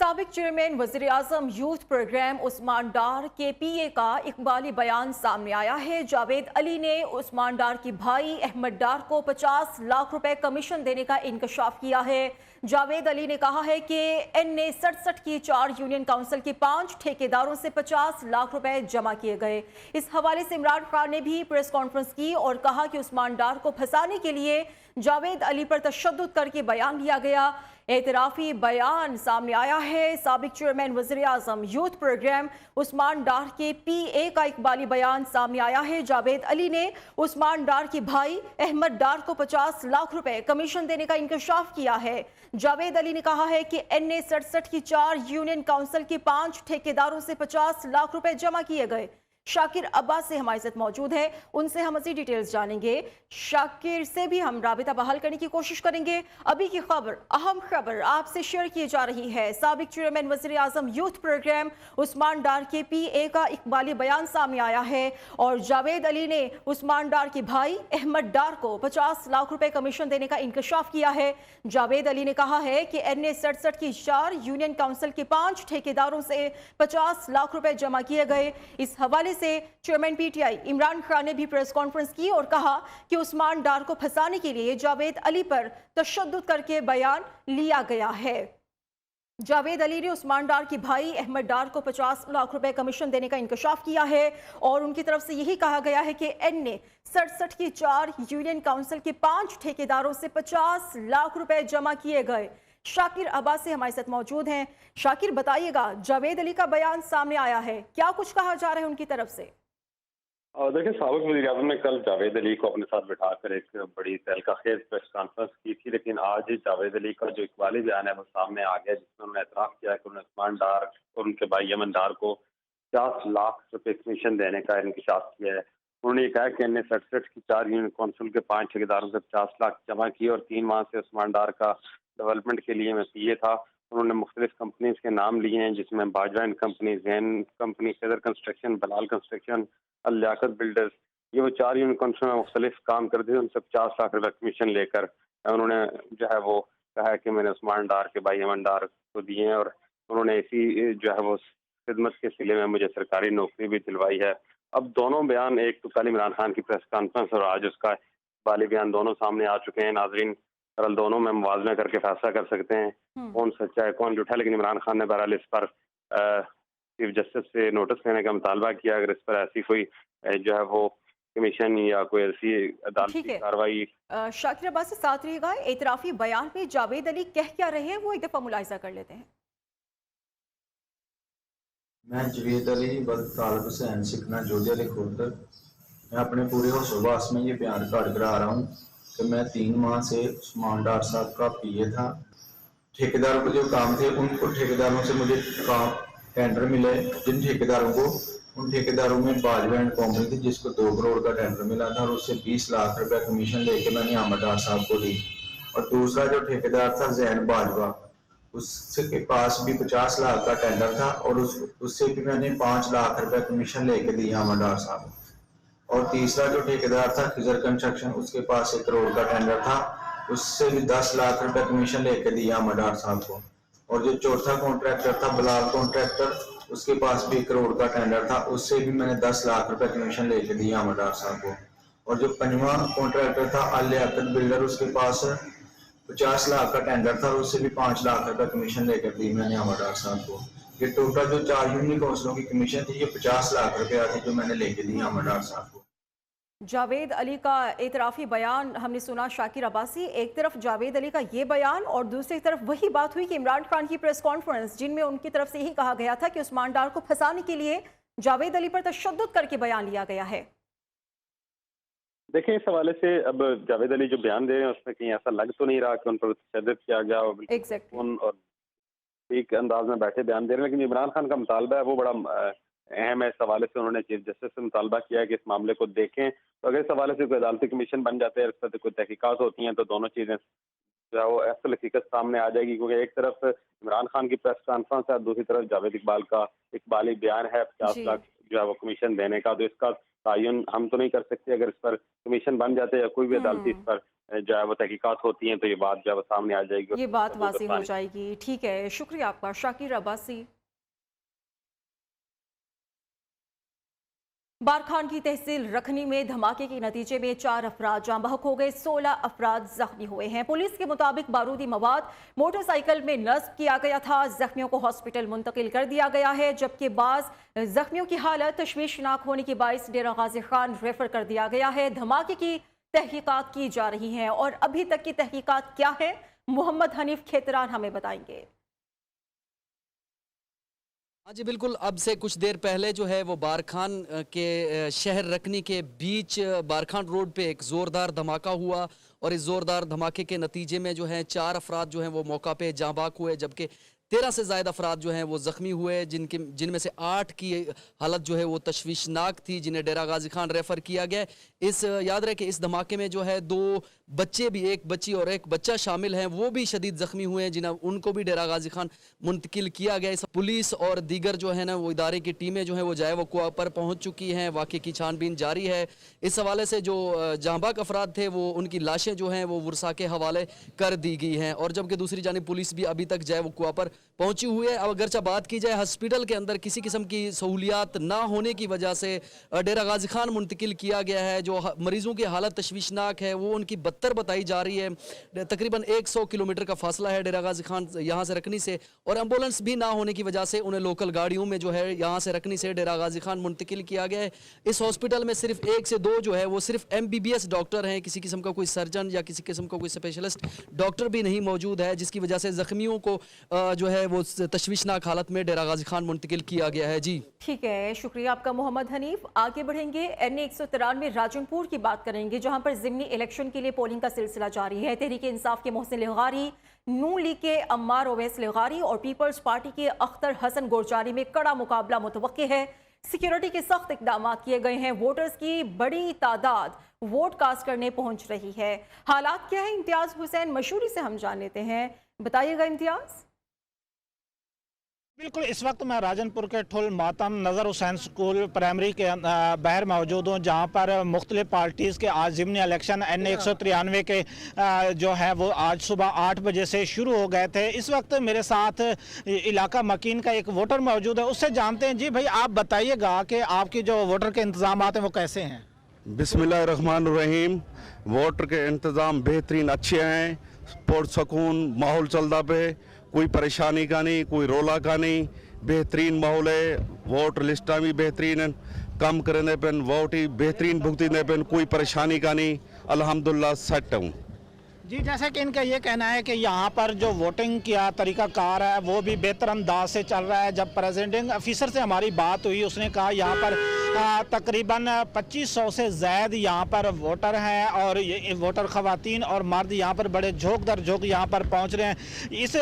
साबिक चेयरमैन वज़ीर-ए-आज़म youth programme Usman डार के पीए का इकबाली बयान सामने आया है। जावेद अली ने उस्मान डार की भाई अहमद डार को 50 लाख रुपए कमीशन देने का इंकशाफ किया है। जावेद अली ने कहा है कि एनए 67 की 4 यूनियन काउंसिल के 5 ठेकेदारों से 50 लाख रुपए जमा किए गए। इस हवाले से इमरान खान ने भी प्रेस कॉन्फ्रेंस की और कहा कि उस्मान डार को फंसाने के लिए जावेद अली पर तशद्दुद करके बयान लिया गया। एतराफी बयान सामने आया है। साबिक चेयरमैन वज़ीर-ए-आज़म यूथ प्रोग्राम उस्मान डार के पीए का इकबाली बयान सामने आया है। जावेद अली ने उस्मान डार के भाई अहमद डार को 50 लाख रुपए कमीशन देने का इंकशाफ किया है। जावेद अली ने कहा है कि एनए 67 की 4 यूनियन काउंसिल के 5 ठेकेदारों से 50 लाख रुपए जमा किए गए। शाकिर अब्बास से हमारे साथ मौजूद है, उनसे हम मज़ीद डिटेल्स जानेंगे। शाकिर से भी हम राबिता बहाल करने की कोशिश करेंगे। अभी की खबर, अहम खबर आपसे शेयर की जा रही है। साबिक चेयरमैन वज़ीर-ए-आज़म यूथ प्रोग्राम उस्मान डार के पीए का इकबाली बयान सामने आया है और जावेद अली ने उस्मान डार के भाई अहमद डार को 50 लाख रुपए कमीशन देने का इंकशाफ किया है। जावेद अली ने कहा है कि एनए 67 की 4 यूनियन काउंसिल के 5 ठेकेदारों से 50 लाख रुपए जमा किए गए। इस हवाले से चेयरमैन पीटीआई इमरान खान ने भी प्रेस कॉन्फ्रेंस की और कहा कि उस्मान डार को फंसाने के लिए जावेद अली पर तशद्दुद करके बयान लिया गया है। जावेद अली ने उस्मान डार के भाई अहमद डार को 50 लाख रुपए कमीशन देने का इंकशाफ किया है और उनकी तरफ से यही कहा गया है कि एनए 67 की 4 यूनियन काउंसिल के 5 ठेकेदारों से 50 लाख रुपए जमा किए गए। शाकिर अब्बास से हमारे साथ मौजूद हैं। शाकिर, बताइएगा, जावेद अली का बयान सामने आया है, क्या कुछ कहा जा रहा है उनकी तरफ से? और देखिए, साबिक वज़ीर-ए-आज़म ने कल जावेद अली को अपने साथ बिठाकर एक बड़ी तहलका-खेज़ प्रेस कॉन्फ्रेंस की थी, लेकिन आज जावेद अली का जो इकबाली बयान है वो सामने आ गया, जिसमें उन्होंने एतराफ़ किया कि उन्होंने उस्मान डार और उनके भाई अमन डार को 50 लाख रुपए कमीशन देने का इंकशाफ किया है। उन्होंने ये कहा कि एनए 67 की 4 यूनियन कौंसिल के 5 ठेकेदारों से 50 लाख जमा किए और 3 माह से उस्मान डार का डेवलपमेंट के लिए मैं पीए था। उन्होंने मुख्तलिफ कंपनीज के नाम लिए हैं, जिसमें Bajwa and company, Jain company, Khaidar construction, Balal construction, Al Liaquat builders, ये वो 4 यूनियन कौंसिल में मुख्तलिफ काम करते थे। उनसे 50 लाख रुपए कमीशन लेकर उन्होंने जो है वो कहा कि मैंने उस्मान डार के भाई अमन डार को दिए हैं और उन्होंने इसी जो है वो खिदमत के सिले में मुझे सरकारी नौकरी भी दिलवाई है। अब दोनों बयान, एक तो कल इमरान खान की प्रेस कॉन्फ्रेंस और आज उसका वाली बयान, दोनों सामने आ चुके हैं। नाजरीन कल दोनों में मुवाज़ना करके फैसला कर सकते हैं कौन सच्चा है कौन झूठा है, लेकिन इमरान खान ने बहरहाल इस पर चीफ जस्टिस से नोटिस लेने का मुतालबा किया। अगर इस पर ऐसी कोई जो है वो कमीशन या कोई ऐसी ठीक अदालती है। कार्रवाई। शाकिर अब्बास से साथ रहिएगा। एतराफी बयान में जावेद अली कह क्या रहे हैं वो एक दफा मुलाहिजा कर लेते हैं। मैं जवेद अली बद तालब हुसैन सिकना जोधे अली खुर्द, मैं अपने पूरे होशोबास में ये बयान काट करा रहा हूँ कि मैं 3 माह से उस्मान डार साहब का पीए था। ठेकेदारों के जो काम थे उनको ठेकेदारों से मुझे काम टेंडर मिले, जिन ठेकेदारों को, उन ठेकेदारों में बाजवा एंड कंपनी थी जिसको 2 करोड़ का टेंडर मिला था और उससे 20 लाख रुपए कमीशन लेके मैंने अहमद डार साहब को दी। और दूसरा जो ठेकेदार था जैन बाजवा, उसके पास भी 50 लाख का टेंडर था और उससे भी मैंने 5 लाख रुपए कमीशन लेके दिया अहमद डार साहब। और तीसरा जो ठेकेदार था खिजर कंस्ट्रक्शन, उसके पास 1 करोड़ का टेंडर था, उससे भी 10 लाख रुपए कमीशन लेके दिया मडार साहब को। और जो चौथा कॉन्ट्रैक्टर था बलाल कॉन्ट्रैक्टर, उसके पास भी 1 करोड़ का टेंडर था, उससे भी मैंने 10 लाख रुपए कमीशन लेके दिया मडार साहब को। और जो 5वां कॉन्ट्रैक्टर था अल लियाकत बिल्डर, उसके पास 50 लाख का टेंडर था और उससे भी 5 लाख रुपए कमीशन लेकर दी मैंने मडार साहब को। ये टोटल जो 4 यूनियन काउंसिलों की कमीशन थी, ये 50 लाख रुपया थी जो मैंने लेके दी मडार साहब को। जावेद अली का एतराफ़ी बयान हमने सुना। शाकिर अब्बासी, एक तरफ जावेद अली का ये बयान और दूसरी तरफ वही बात हुई कि इमरान खान की प्रेस कॉन्फ्रेंस, जिनमें उनकी तरफ से यही कहा गया था कि उस्मान डार को फंसाने के लिए जावेद अली पर तशद्दुद करके बयान लिया गया है। देखिए, इस हवाले से अब जावेद अली जो बयान दे रहे हैं उसमें कहीं ऐसा लग तो नहीं रहा कि उन पर तशद्दुद किया गया और बिल्कुल एग्जैक्टली। सुकून और ठीक अंदाज में बैठे बयान दे रहे हैं। लेकिन इमरान खान का मुतालबा है वो बड़ा अहम है। इस हवाले से उन्होंने चीफ जस्टिस से मुतालबा किया है कि इस मामले को देखें। तो अगर इस हवाले से कोई अदालती कमीशन बन जाते हैं, इस पर कोई तहकीकात होती हैं, तो दोनों चीज़ें जो है वो असल हकीकत सामने आ जाएगी, क्योंकि एक तरफ इमरान खान की प्रेस कॉन्फ्रेंस है, दूसरी तरफ जावेद इकबाल का इकबाली बयान है 50 जी। लाख जो है वो कमीशन देने का। तो इसका तयन हम तो नहीं कर सकते, अगर इस पर कमीशन बन जाते हैं या कोई भी अदालती इस पर जो है वो तहकीकात होती हैं तो ये बात जो है वो सामने आ जाएगी ये और बात सबूत वाज़ेह हो आसानी। जाएगी। ठीक है, शुक्रिया आपका शाकिर अब्बासी। बारखान की तहसील रखनी में धमाके के नतीजे में 4 अफराद जाँ बहक हो गए, 16 अफराद जख्मी हुए हैं। पुलिस के मुताबिक बारूदी मवाद मोटरसाइकिल में नस्ब किया गया था। जख्मियों को हॉस्पिटल मुंतकिल कर दिया गया है, जबकि बाज जख्मियों की हालत तशवीशनाक होने के बायस डेरा गाजी खान रेफर कर दिया गया है। धमाके की तहकीकात की जा रही हैं और अभी तक की तहकीकात क्या है, मोहम्मद हनीफ खेतरान हमें बताएंगे। हाँ जी बिल्कुल। अब से कुछ देर पहले जो है वो बारखान के शहर रकनी के बीच बारखान रोड पे एक ज़ोरदार धमाका हुआ और इस ज़ोरदार धमाके के नतीजे में जो है 4 अफराद जो हैं वो मौका पे जाँ बाक हुए, जबकि 13 से ज़ायद अफराद जो हैं वो ज़ख्मी हुए, जिनमें से 8 की हालत जो है वो तशवीशनाक थी, जिन्हें डेरा गाजी खान रेफ़र किया गया। याद रहे कि इस धमाके में जो है 2 बच्चे भी, एक बच्ची और एक बच्चा शामिल हैं, वो भी शदीद ज़ख्मी हुए हैं, जिन्हें उनको भी डेरा गाजी खान मुंतकिल किया गया। इस पुलिस और दीगर जो है ना वो इदारे की टीमें जो हैं वो जाए वक़ुआ पर पहुँच चुकी हैं। वाक़े की छानबीन जारी है। इस हवाले से जो जाँबाक अफराद थे वो उनकी लाशें जो हैं वो वर्सा के हवाले कर दी गई हैं, और जबकि दूसरी जानिब पुलिस भी अभी तक जाए वक़ुआ पर पहुंची हुई है। अब अगरचा बात की जाए हॉस्पिटल के अंदर किसी किस्म की सहूलियात ना होने की वजह से डेरा गाजी खान मुंतकिल किया गया है। जो मरीजों की हालत तशवीशनाक है वो उनकी बदतर बताई जा रही है। तकरीबन 100 किलोमीटर का फासला है डेरा गाजी खान यहाँ से रखनी से, और एम्बुलेंस भी ना होने की वजह से उन्हें लोकल गाड़ियों में जो है यहाँ से रखनी से डेरा गाजी खान मुंतकिल किया गया है। इस हॉस्पिटल में सिर्फ 1 से 2 जो है वो सिर्फ MBBS डॉक्टर हैं, किसी किस्म का कोई सर्जन या किसी किस्म का कोई स्पेशलिस्ट डॉक्टर भी नहीं मौजूद है, जिसकी वजह से जख्मियों को जो है वो तशवीशनाक हालत में डेरा गाजी खान मुंतकिल किया गया है। जी ठीक है, शुक्रिया आपका मोहम्मद हनीफ। आगे बढ़ेंगे, NA 193 राजनपुर की बात करेंगे, जहां पर ज़िमनी इलेक्शन के लिए पोलिंग का सिलसिला जारी है। तहरीक इंसाफ के मोहसिन लिगारी, नून लीग के अम्मार ओवैस लिगारी और पीपल्स पार्टी के अख्तर हसन गोरजारी में कड़ा मुकाबला मुतवक्के है। सिक्योरिटी के सख्त इकदाम किए गए हैं। वोटर्स की बड़ी तादाद वोट कास्ट करने पहुंच रही है। हालात क्या है, इम्तियाज हुसैन मशहूरी से हम जान लेते हैं, बताइएगा इम्तियाज। बिल्कुल, इस वक्त मैं राजनपुर के ठुल मातम नज़र हुसैन स्कूल प्राइमरी के बाहर मौजूद हूँ, जहाँ पर मुख्तलिफ पार्टीज़ के आज ज़िमनी इलेक्शन NA 193 के जो है वो आज सुबह 8 बजे से शुरू हो गए थे। इस वक्त मेरे साथ इलाका मकीन का एक वोटर मौजूद है, उससे जानते हैं। जी भाई, आप बताइएगा कि आपकी जो वोटर के इंतजाम हैं वो कैसे हैं? बिस्मिल्लाहिर्रहमानिर्रहीम। वोटर के इंतज़ाम बेहतरीन अच्छे हैं, पुरसकून माहौल चलता पे, कोई परेशानी का नहीं, कोई रोला का नहीं, बेहतरीन माहौल है। वोट लिस्टा भी बेहतरीन है, कम करने पे वोट ही बेहतरीन भुगतने पे कोई परेशानी का नहीं, अल्हम्दुलिल्लाह सेट हूँ। जी, जैसे कि इनका ये कहना है कि यहाँ पर जो वोटिंग का तरीक़ाकार है वो भी बेहतर अंदाज से चल रहा है। जब प्रेसिडेंट ऑफिसर से हमारी बात हुई, उसने कहा यहाँ पर तकरीबन 2500 से ज़्यादा यहाँ पर वोटर हैं, और ये वोटर ख़वातीन और मर्द यहाँ पर बड़े झोंक दर झोंक यहाँ पर पहुँच रहे हैं। इस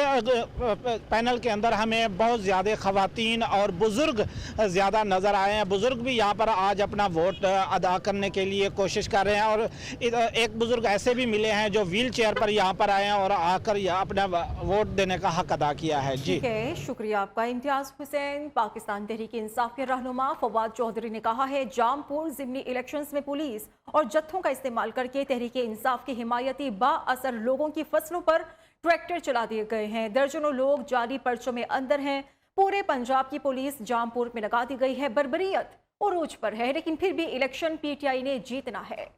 पैनल के अंदर हमें बहुत ज़्यादा ख़वातीन और बुज़ुर्ग ज़्यादा नज़र आए हैं। बुज़ुर्ग भी यहाँ पर आज अपना वोट अदा करने के लिए कोशिश कर रहे हैं, और एक बुज़ुर्ग ऐसे भी मिले हैं जो व्हील चेयर पर यहाँ पर आए हैं और आकर अपना वोट देने का हक अदा किया है। जी ठीक है, शुक्रिया आपका इम्तियाज हुसैन। पाकिस्तान तहरीक इंसाफ के रहनुमा फवाद चौधरी ने कहा है, जामपुर ज़िमनी इलेक्शंस में पुलिस और जत्थों का इस्तेमाल करके तहरीक इंसाफ के हिमायती बाअसर लोगों की फसलों पर ट्रैक्टर चला दिए गए हैं। दर्जनों लोग जाली पर्चों में अंदर हैं। पूरे पंजाब की पुलिस जामपुर में लगा दी गई है। बर्बरियत उरूज पर है, लेकिन फिर भी इलेक्शन PTI ने जीतना है।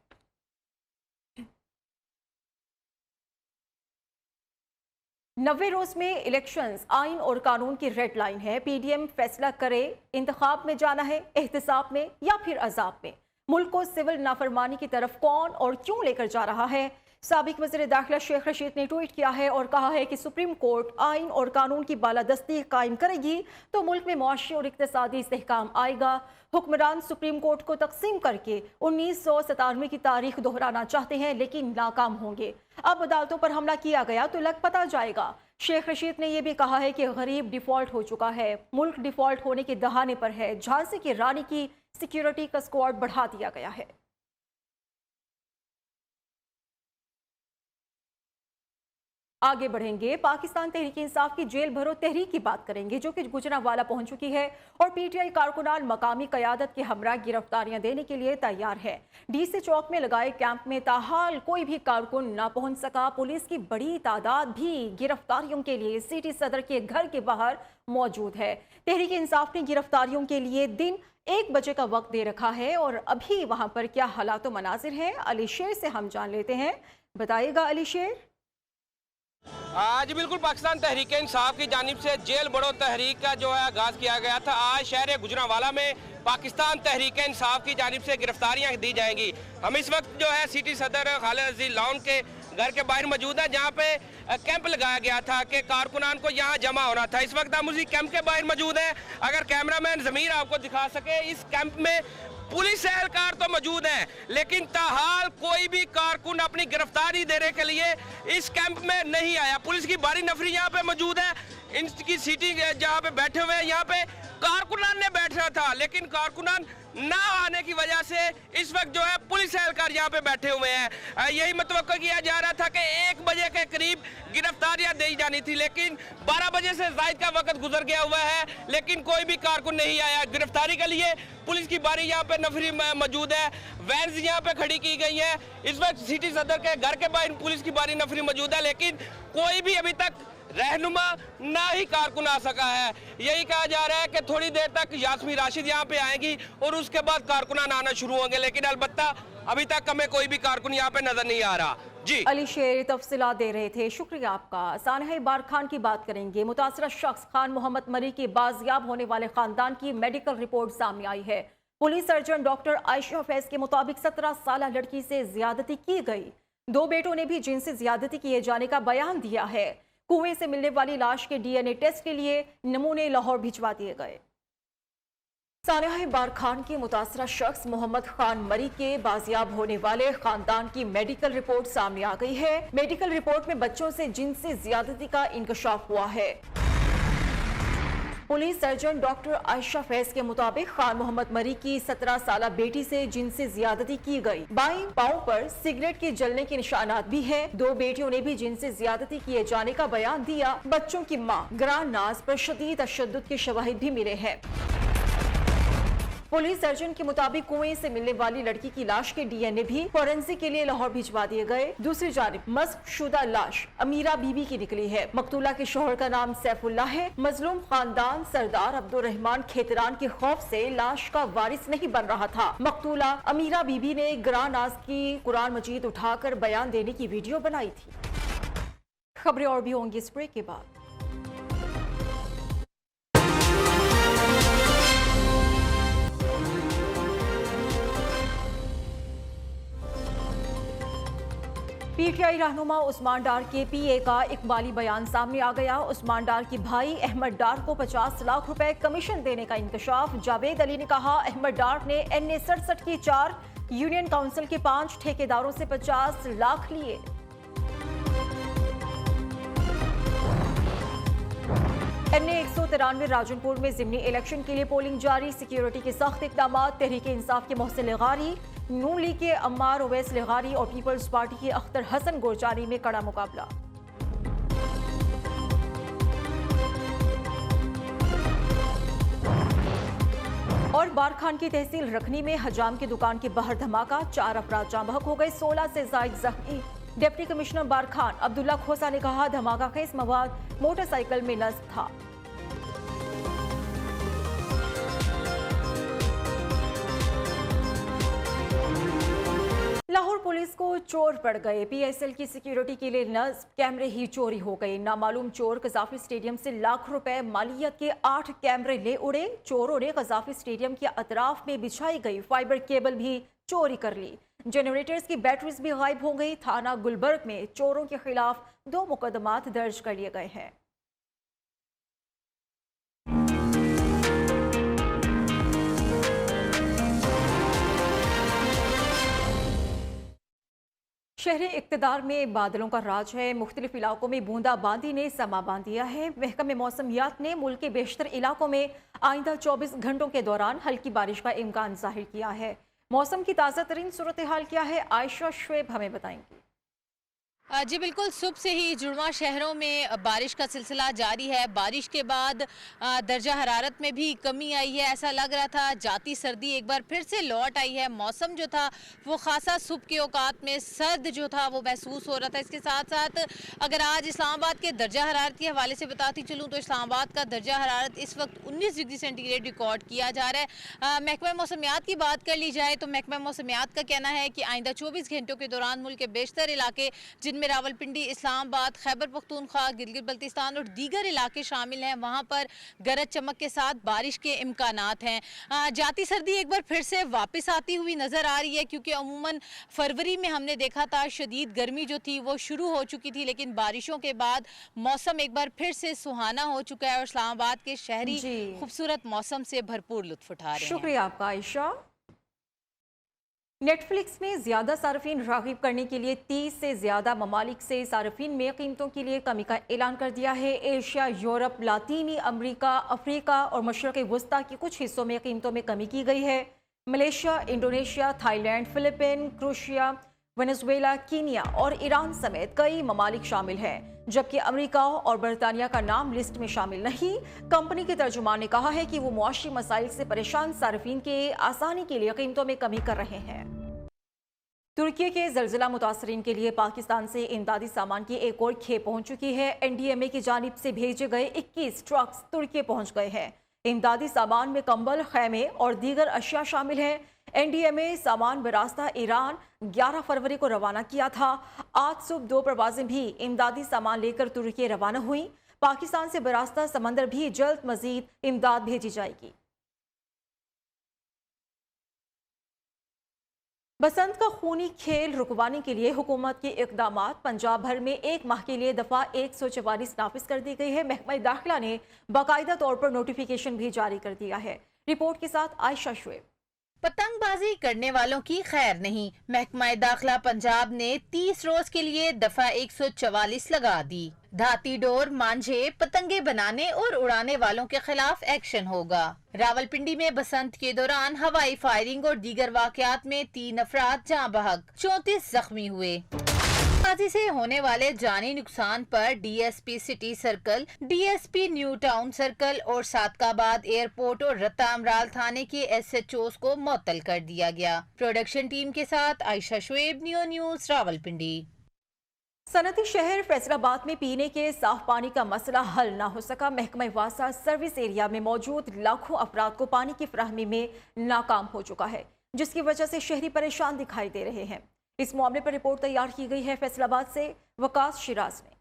90 रोज में इलेक्शंस आइन और कानून की रेड लाइन है। PDM फैसला करे इंतखाब में जाना है, एहतसाब में या फिर अजाब में। मुल्क को सिविल नाफरमानी की तरफ कौन और क्यों लेकर जा रहा है। साबिक वज़ीर दाखिला शेख रशीद ने ट्वीट किया है और कहा है कि सुप्रीम कोर्ट आइन और कानून की बालादस्ती कायम करेगी तो मुल्क में मुआशी और इक़्तिसादी इस्तेहकाम आएगा। हुक्मरान सुप्रीम कोर्ट को तकसीम करके 1997 की तारीख दोहराना चाहते हैं, लेकिन नाकाम होंगे। अब अदालतों पर हमला किया गया तो लग पता जाएगा। शेख रशीद ने यह भी कहा है कि गरीब डिफॉल्ट हो चुका है, मुल्क डिफॉल्ट होने के दहाने पर है। झांसी की रानी की सिक्योरिटी का स्क्वाड बढ़ा दिया गया है। आगे बढ़ेंगे, पाकिस्तान तहरीक इंसाफ की जेल भरो तहरीक की बात करेंगे जो कि गुजरांवाला पहुंच चुकी है और पीटीआई कारकुनान मकामी क़यादत के हमरा गिरफ्तारियां देने के लिए तैयार है। डीसी चौक में लगाए कैंप में ताहाल कोई भी कारकुन ना पहुंच सका। पुलिस की बड़ी तादाद भी गिरफ्तारियों के लिए सिटी सदर के घर के बाहर मौजूद है। तहरीक इंसाफ ने गिरफ्तारियों के लिए दिन 1 बजे का वक्त दे रखा है और अभी वहां पर क्या हालात व मनाजिर हैं, अली शेर से हम जान लेते हैं। बताइएगा अली शेर। आज बिल्कुल पाकिस्तान तहरीक इंसाफ की जानिब से जेल बढ़ो तहरीक का जो है आगाज किया गया था। आज शहर गुजरांवाला में पाकिस्तान तहरीक इंसाफ की जानिब से गिरफ्तारियां दी जाएंगी। हम इस वक्त जो है सिटी सदर खालिद अजीज लॉन के घर के बाहर मौजूद है जहां पे कैंप लगाया गया था कि कारकुनान को यहां जमा होना था। इस वक्त हम उसी कैंप के बाहर मौजूद हैं। अगर कैमरामैन जमीर आपको दिखा सके, इस कैंप में पुलिस एहलकार तो मौजूद है लेकिन ताहाल कोई भी कारकुन अपनी गिरफ्तारी देने के लिए इस कैंप में नहीं आया। पुलिस की भारी नफरी यहाँ पे मौजूद है। इनकी सीटिंग जहाँ पे बैठे हुए हैं, यहाँ पे कारकुनान ने बैठना था लेकिन कारकुनान ना आने की वजह से इस वक्त जो है पुलिस एहलकार यहाँ पे बैठे हुए हैं। यही मतवक्का किया जा रहा था कि 1 बजे के करीब गिरफ्तारियां दी जानी थी लेकिन 12 बजे से जायद का वक्त गुजर गया हुआ है लेकिन कोई भी कारकुन नहीं आया गिरफ्तारी के लिए। पुलिस की बारी यहाँ पे नफरी मौजूद है, वैन्स यहाँ पे खड़ी की गई है। इस वक्त सिटी सदर के घर के बाहर पुलिस की बारी नफरी मौजूद है लेकिन कोई भी अभी तक रहनुमा ना ही कारकुन आ सका है। यही कहा जा रहा है कि थोड़ी देर तक यास्मीन राशिद यहाँ पे आएगी और उसके बाद कारकुनान आना शुरू होंगे लेकिन अलबत्ता अभी तक हमें कोई भी कारकुन यहाँ पे नजर नहीं आ रहा। जी अली शेर तफसीलात दे रहे थे, शुक्रिया आपका। सानहा बारखान की बात करेंगे। मुतासरा शख्स खान मोहम्मद मरी के बाजियाब होने वाले खानदान की मेडिकल रिपोर्ट सामने आई है। Police surgeon doctor Ayesha Faiz के मुताबिक 17 साल लड़की से ज्यादती की गई। 2 बेटों ने भी जिनसे ज्यादती किए जाने का बयान दिया है। कुएं से मिलने वाली लाश के डीएनए टेस्ट के लिए नमूने लाहौर भिजवा दिए गए। सानहा बारखान के मुतासरा शख्स मोहम्मद खान मरी के बाजियाब होने वाले खानदान की मेडिकल रिपोर्ट सामने आ गई है। मेडिकल रिपोर्ट में बच्चों से जिनसी ज्यादती का इंकशाफ हुआ है। Police surgeon doctor Ayesha Faiz के मुताबिक खान मोहम्मद मरी की 17 साल बेटी से जिनसे ज्यादती की गई। बाईं पांव पर सिगरेट के जलने के निशानात भी है। 2 बेटियों ने भी जिनसे ज्यादती किए जाने का बयान दिया। बच्चों की मां ग्रान नाज पर शदीद तशद्दुद के शवाहिद भी मिले हैं। पुलिस सर्जन के मुताबिक कुएं से मिलने वाली लड़की की लाश के डीएनए भी फोरेंसिक के लिए लाहौर भिजवा दिए गए। दूसरी जानिब मस्कशुदा लाश अमीरा बीबी की निकली है। मकतूला के शोहर का नाम सैफुल्लाह है। मजलूम खानदान सरदार अब्दुर्रहमान खेतरान के खौफ से लाश का वारिस नहीं बन रहा था। मकतूला अमीरा बीबी ने ग्रान नाज की कुरान मजीद उठाकर बयान देने की वीडियो बनाई थी। खबरें और भी होंगी इस ब्रेक के बाद। पीटीआई रहनुमा उस्मान डार के पीए का इकबाली बयान सामने आ गया। उस्मान डार की भाई अहमद डार को 50 लाख रुपए कमीशन देने का इंकशाफ। जावेद अली ने कहा अहमद डार ने NA 67 की 4 यूनियन काउंसिल के 5 ठेकेदारों से 50 लाख लिए। NA 193 राजनपुर में जिमनी इलेक्शन के लिए पोलिंग जारी। सिक्योरिटी के सख्त इकदाम। तहरीक इंसाफ के मोहसिन लगारी, नून लीग के अम्मार ओवैस लगारी और पीपल्स पार्टी के अख्तर हसन गोरजानी में कड़ा मुकाबला। और बारखान की तहसील रखनी में हजाम की दुकान के बाहर धमाका। 4 अफराद जाँ बहक हो गए, 16 से जायद जख्मी। डिप्टी कमिश्नर बारखान अब्दुल्ला खोसा ने कहा धमाका खेज मवाद मोटरसाइकिल में नस्ब था। लाहौर पुलिस को चोर पड़ गए। PSL की सिक्योरिटी के लिए नस्ब कैमरे ही चोरी हो गए। नामालूम चोर कजाफी स्टेडियम से लाख रुपए मालियत के 8 कैमरे ले उड़े। चोरों ने कजाफी स्टेडियम के अतराफ में बिछाई गई फाइबर केबल भी चोरी कर ली। जनरेटर्स की बैटरीज भी गायब हो गई। थाना गुलबर्ग में चोरों के खिलाफ 2 मुकदमात दर्ज कर लिए गए हैं। शहरी इक़्तिदार में बादलों का राज है। मुख्तलिफ इलाकों में बूंदाबांदी ने समा बांध दिया है। महकमे मौसमियात ने मुल्क के बेशतर इलाकों में आइंदा 24 घंटों के दौरान हल्की बारिश का इम्कान जाहिर किया है। मौसम की ताज़ा तरीन सूरत हाल क्या है, आयशा शुएब हमें बताएंगी। जी बिल्कुल, सुबह से ही जुड़वा शहरों में बारिश का सिलसिला जारी है। बारिश के बाद दर्जा हरारत में भी कमी आई है। ऐसा लग रहा था जाती सर्दी एक बार फिर से लौट आई है। मौसम जो था वो खासा सुबह के औकात में सर्द जो था वो महसूस हो रहा था। इसके साथ साथ अगर आज इस्लामाबाद के दर्जा हरारत के हवाले से बताती चलूँ तो इस्लामाबाद का दर्जा हरारत इस वक्त 19 डिग्री सेंटीग्रेड रिकॉर्ड किया जा रहा है। महकमा मौसमियात की बात कर ली जाए तो महकमा मौसमियात का कहना है कि आइंदा 24 घंटों के दौरान मुल्क के बेशतर इलाके जिनमें रावलपिंडी, इस्लामाबाद, खैबर पख्तूनख्वा, गिलगित बल्तिस्तान और दीगर इलाके शामिल हैं, वहां पर गरज चमक के साथ बारिश के इम्कानात हैं। जाती सर्दी एक बार फिर से वापस आती हुई नज़र आ रही है, क्योंकि अमूमन फरवरी में हमने देखा था शदीद गर्मी जो थी वो शुरू हो चुकी थी, लेकिन बारिशों के बाद मौसम एक बार फिर से सुहाना हो चुका है और इस्लामाबाद के शहरी खूबसूरत मौसम से भरपूर लुत्फ उठा रहे हैं। शुक्रिया आपका आयशा। नेटफ्लिक्स में ज़्यादा सार्फिन राग़िब करने के लिए 30 से ज़्यादा ममालिक से सार्फिन में कीमतों के लिए कमी का ऐलान कर दिया है। एशिया, यूरोप, लातीनी अमरीका, अफ्रीका और मशरक़ी वस्ता के कुछ हिस्सों में कीमतों में कमी की गई है। Malaysia, Indonesia, Thailand, Philippine, Croatia, Venezuela, Kenya और ईरान समेत कई ममालिक शामिल हैं, जबकि अमेरिका और बरतानिया का नाम लिस्ट में शामिल नहीं। कंपनी के तर्जुमान ने कहा है कि वो मुआशी मसाइल से परेशान सार्फिन के आसानी के लिए कीमतों में कमी कर रहे हैं। तुर्की के ज़लज़ला मुतासरीन के लिए पाकिस्तान से इमदादी सामान की एक और खेप पहुंच चुकी है। NDMA की जानिब से भेजे गए 21 ट्रक्स तुर्की पहुंच गए हैं। इमदादी सामान में कंबल, खैमे और दीगर अशिया शामिल हैं। NDMA सामान बरास्ता ईरान 11 फरवरी को रवाना किया था। आज सुबह 2 परवाजें भी इमदादी सामान लेकर तुर्की रवाना हुई। पाकिस्तान से बरास्ता समंदर भी जल्द मजीद इमदाद भेजी जाएगी। बसंत का खूनी खेल रुकवाने के लिए हुकूमत के इक़दामात। पंजाब भर में एक माह के लिए दफ़ा 144 नाफिज कर दी गई है। महकमा दाखिला ने बाकायदा तौर पर नोटिफिकेशन भी जारी कर दिया है। रिपोर्ट के साथ आयशा शुएब। पतंगबाजी करने वालों की खैर नहीं। महकमा दाखिला पंजाब ने 30 रोज के लिए दफा 144 लगा दी। धाती डोर, मांझे, पतंगे बनाने और उड़ाने वालों के खिलाफ एक्शन होगा। रावलपिंडी में बसंत के दौरान हवाई फायरिंग और दीगर वाकयात में 3 अफराद जाँ बहक, 34 जख्मी हुए। बाजी से होने वाले जानी नुकसान पर DSP city circle, DSP new town circle और सादकाबाद एयरपोर्ट और रत्ता अमराल थाने के SHOs को मुअत्तल कर दिया गया। प्रोडक्शन टीम के साथ आयशा शुएब, नियो न्यूज, रावलपिंडी। सनती शहर फैसलाबाद में पीने के साफ पानी का मसला हल ना हो सका। महकमा वासा सर्विस एरिया में मौजूद लाखों अफराद को पानी की फराहमी में नाकाम हो चुका है, जिसकी वजह से शहरी परेशान दिखाई दे रहे हैं। इस मामले पर रिपोर्ट तैयार की गई है फैसलाबाद से वकास शिराज ने।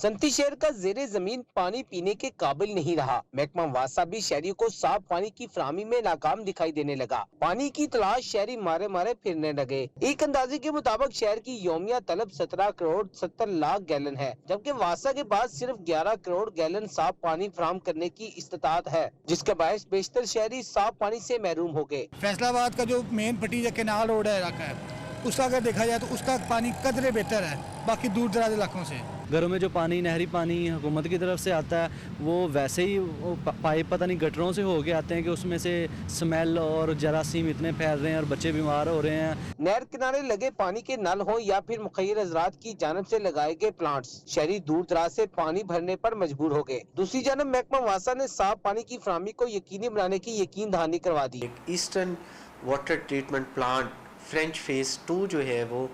सनती शहर का जेरे जमीन पानी पीने के काबिल नहीं रहा। महकमा वासा भी शहरियों को साफ पानी की फराहमी में नाकाम दिखाई देने लगा। पानी की तलाश शहरी मारे मारे फिरने लगे। एक अंदाजे के मुताबिक शहर की यौमिया तलब 17 करोड़ 70 लाख गैलन है, जबकि वासा के पास सिर्फ 11 करोड़ गैलन साफ पानी फराहम करने की इस्तात है, जिसके बायस बेशतर शहरी साफ पानी से महरूम हो गए। फैसलाबाद का जो मेन पट्टी या केनाल रोड है इलाका है, उसका अगर देखा जाए तो उसका पानी कदरे बेहतर है बाकी दूर दराज इलाकों से। घरों में जो पानी, नहरी पानी हुकूमत की तरफ से आता है, वो वैसे ही पाइप पता नहीं गटरों से होके आते हैं कि उसमें से स्मेल और जरासीम इतने फैल रहे हैं और बच्चे बीमार हो रहे हैं। नहर किनारे लगे पानी के नल हो या फिर मुखैर हजरात की जानब से लगाए गए प्लांट्स, शहरी दूर दराज से पानी भरने पर मजबूर हो गए। दूसरी जानब महकमा वासा ने साफ पानी की फराहमी को यकीनी बनाने की यकीन दहानी करवा दी। Eastern water treatment plant french phase 2 जो है वो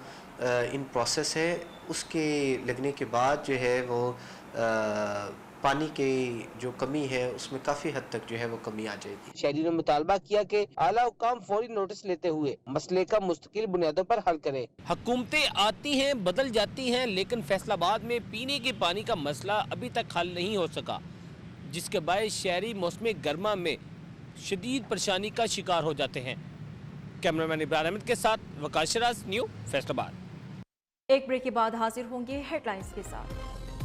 इन प्रोसेस है। उसके लगने के बाद जो है वो पानी की जो कमी है उसमें काफ़ी हद तक जो है वो कमी आ जाएगी। शहरी ने मुतालबा किया कि आला हुकाम फौरी नोटिस लेते हुए मसले का मुस्तकिल बुनियादों पर हल करें। हुकूमतें आती हैं, बदल जाती हैं, लेकिन फैसलाबाद में पीने के पानी का मसला अभी तक हल नहीं हो सका, जिसके बायस शहरी मौसम गर्मा में शदीद परेशानी का शिकार हो जाते हैं। कैमरामैन इब्राहिम अहमद के साथ वकास शिराज, न्यू फैसलाबाद। एक ब्रेक के बाद हाजिर होंगे हेडलाइंस के साथ।